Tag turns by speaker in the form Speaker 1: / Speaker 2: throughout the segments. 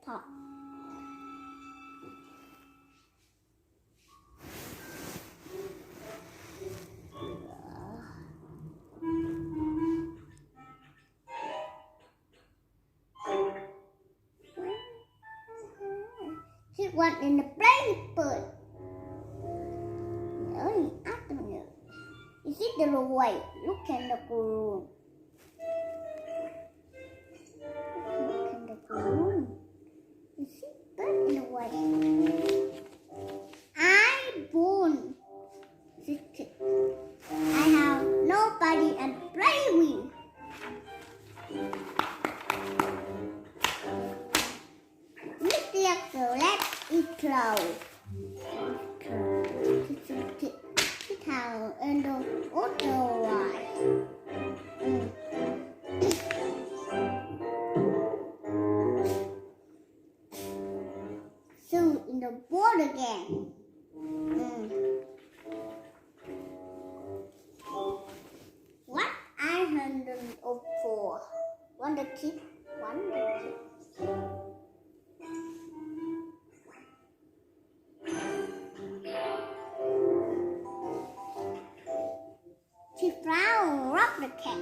Speaker 1: pot. This one in the paper. Early afternoon. Is it the way? Look at the balloon. Look at the balloon. Is it bird in the way? I born. I have nobody and play with. Let's eat clothes. Cái thằng Endo Otto hoài. Soon in the boat again. What I handle for? One the kid. She found Rock the cat.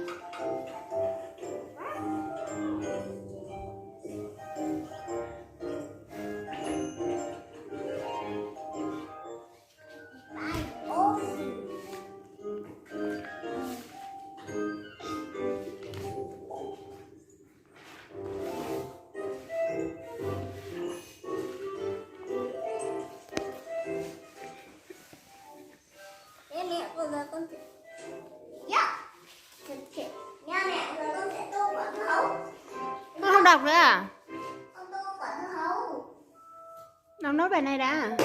Speaker 1: Mẹ vừa rồi con sẽ nha mẹ rồi con sẽ tô quả dưa hấu.
Speaker 2: Con không đọc nữa à?
Speaker 1: Con tô quả dưa hấu.
Speaker 2: Đọc nói bài này đã.